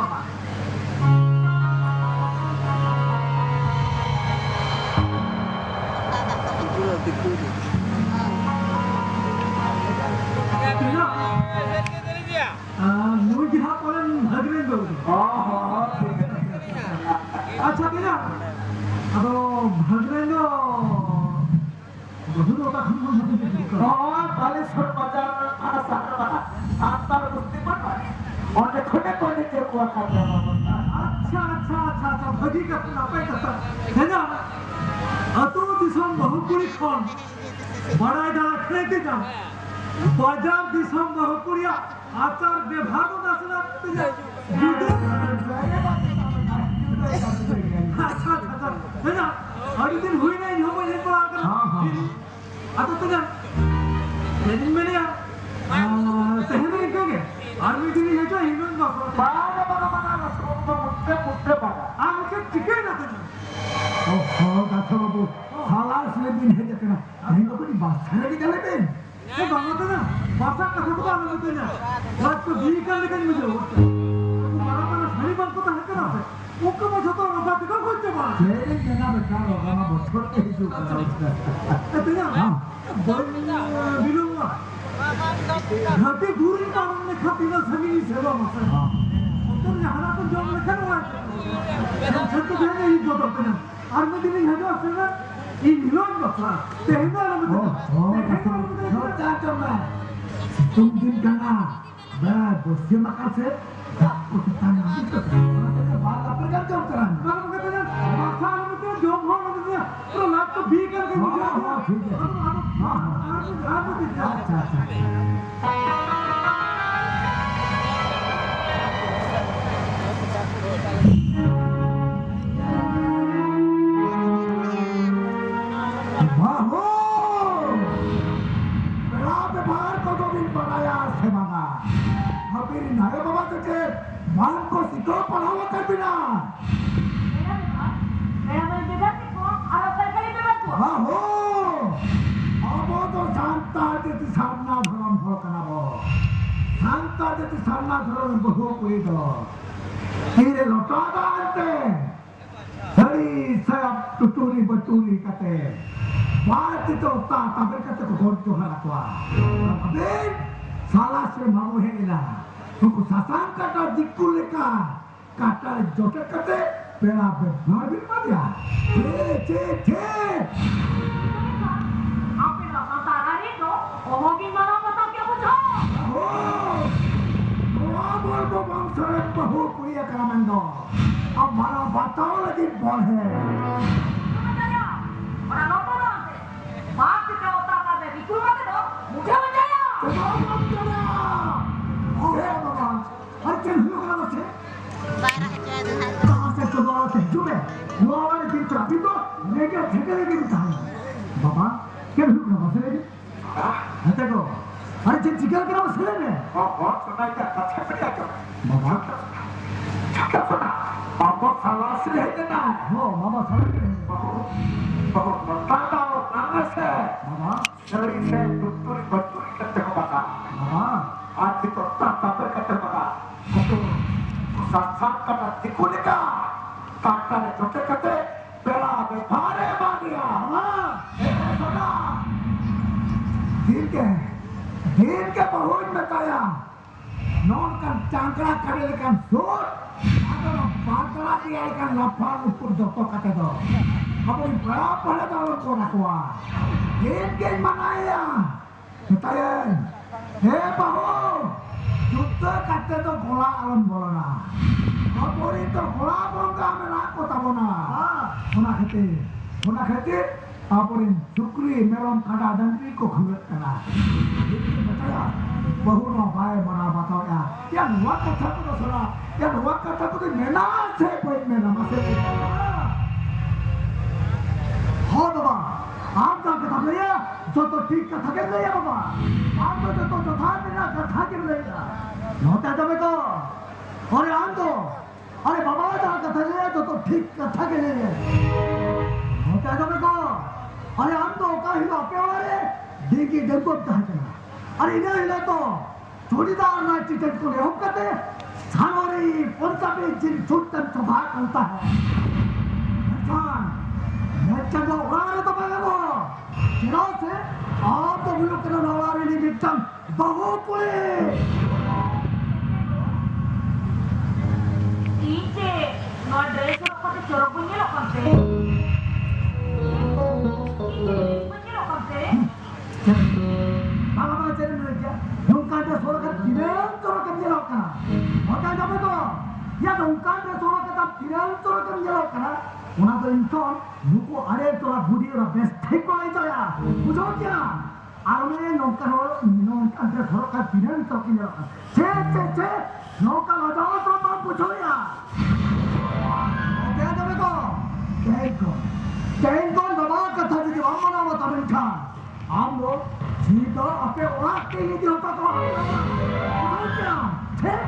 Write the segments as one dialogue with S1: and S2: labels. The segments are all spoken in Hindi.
S1: बाबा अच्छा बिना अब भगवान बहु लोग ताले सर बाजार आना सारा सातार कुश्ती पर और खोटे कोने के को करते अच्छा अच्छा अच्छा अच्छा भगी का नापे करता है ना अतो दिसम बहुपुरी खान बड़ा इधर रखने के जाम बाजार दिसम बहुपुरिया आचार विभाग दासना अच्छा अच्छा है ना हर दिन हुई नहीं हो मुझे को आकर आता तो ना लेकिन मैंने सहने कहोगे आर्मी के लिए जो हिंदू का बागा बागा बागा रसों मुट्ठे मुट्ठे बागा आंखें चिके ना तो ओहो दासा बाबू सालार से दिन है जकना नहीं तो कोई बात छाने की चले पे ये बांगा तो ना बासा कहाँ को बांगा तो ना बात को भी कर लेकिन मुझे तुम्हारा तो सही बात को तो है क्या से मुक्का मुझे तो रोका दिखा कुछ जवान मेरे जना बेटा रोका ना बहुत छोटे ही जो करा उसका इतना हाँ बिलूंगा घाटी दूरी कानून ने खाती ना सभी सेवा मसल तो यहाँ तो जॉब लिखा हुआ है छत पे नहीं जो तो ना आर्मी दिन है जो असल ये निलोन बसा तेहना ना मुझे नोटा चला तुम दिन करना बड़ा दोस्ती मकान से आपको कितना नहीं करता बात आप कर जॉब कराना काम करते ना माथा में तो जॉब हो ना तो तो लाभ तो भी करके मुझे ठीक है हाँ अच्छा अच्छा नारे बाबा तुझे मान को सिखो पढ़ाओ कर बिना मेरा मन बेटा सिखो आरोप कर करी बेटा को हाँ हो अब तो शांता देती सामना धर्म हो कनाबो शांता देती सामना धर्म बहु कोई दो तेरे लोटा दांते सड़ी सब टुटूरी बटूरी कते बात तो ता तबे कते को घोट जो हरा तो अबे साला से मामू है ना तुमको सासान काटा दिक्कु लेका काटा जोटे कते पेड़ा पे मार भी मत या चे आपे ना तारारी तो ओमोगी मारा पता क्या पूछो ओ बोल को बंसरे बहु कुरिया करामंदो अब मारा बताओ लगी बोल है बताया और लोगों ने बात क्या होता था दिक्कु मत दो मुझे बताया अर्चन हुआ ना बच्चे बारह हजार कहाँ से तो बारह से जुबे वो वाले दिन तो अभी तो लेके ठेके लेके बिता है बाबा क्या हुआ ना बच्चे लेके हटे को अर्चन चिकन करा बच्चे लेने सुना क्या अच्छा क्या क्या बाबा क्या सुना बाबा साला से लेके ना हो बाबा साला से बाबा बताता हो नाना से बाबा शरीर से टुटुरी बटुरी करते हो बाबा बाबा आज तो ताता पर करते बाबा तो साथ का नत्ती खोलेगा काटा ने छोटे कटे पेड़ा में भारे मांगिया हाँ सुना दिन के बहुत बताया नॉन का चांकड़ा करे लेकिन सोच अगर पातला दिया लेकिन लफा ऊपर दोस्तों कटे दो अपनी बड़ा पढ़े तो उनको रखवा दिन के मनाया बताया हे बहू जुद्ध करते तो गोला आलम बोलो ना और तो गोला बोंगा में ना को तबो ना होना कहते आपन सुक्री मेरम काटा डंगरी को खबर करा बताया बहु ना भाई मना बताओ या नुआ कथा को सुना या नुआ कथा को मेना से कोई मेना मसे हो बाबा आप तो कथा ले जो तो ठीक कथा के ले बाबा आप तो कथा मेरा कथा के ले नोटा जब तो अरे आन तो अरे बाबा तो कथा ले तो ठीक कथा के ले नोटा जब तो अरे आन तो का हिला पे वाले देखी डेंगू कहा चला अरे इन्हें हिला तो छोड़ीदार ना चिकन को ले हम करते जानवरी पंजाबी जिन जुटन चबा करता है मैं चंगा उड़ाने तो मैं वो जिनों से आप तो भी लोग करना उड़ाने नहीं बिकता बहुत कोई
S2: Ije, no ड्रेस लोग को चोरों को नहीं लोग करते punya lo kafe?
S1: Apa macam ni dia? Nungkan dia suara kan tidak suara kan dia lakukan. Macam apa tu? Ya nungkan dia suara kan tidak suara kan dia lakukan. Una tu insan, nuku ada tu lah budi orang best take kau itu ya. Bukan dia. Arme nungkan dia suara kan tidak suara kan dia lakukan. Cek, nungkan ada orang tu bukan ya. Macam apa tu? Tengok nama kata jadi apa nama tamen kan? Amro, jika apa orang ini dia tak tahu apa, cek.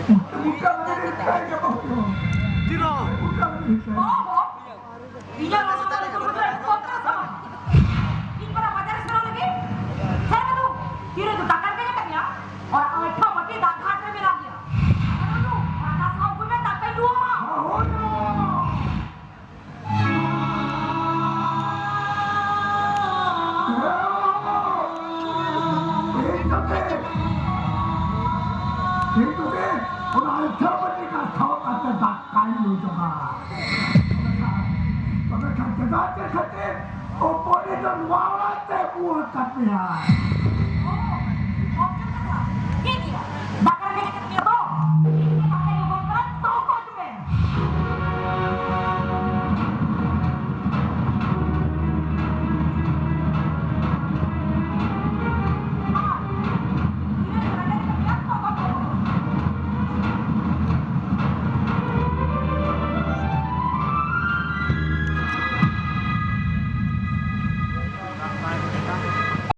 S1: Bukan dari kaya bahwa.
S3: Tiro.
S1: Bukan dari kaya.
S2: Oh, iya lo sama itu bener kontra sama. Ini pada pacaran sekarang lagi? Saya tuh, kira itu takkan kayaknya kan ya? Orang itu mati tak kata bilang dia. Aduh, orang asal gue tak kayak dua.
S1: Oh no. Itu deh, orang Jawa tahu kata tak kayu juga. Mereka kata, opor itu wawan buat tapi ya.
S2: Oh, oke kan? Gini ya.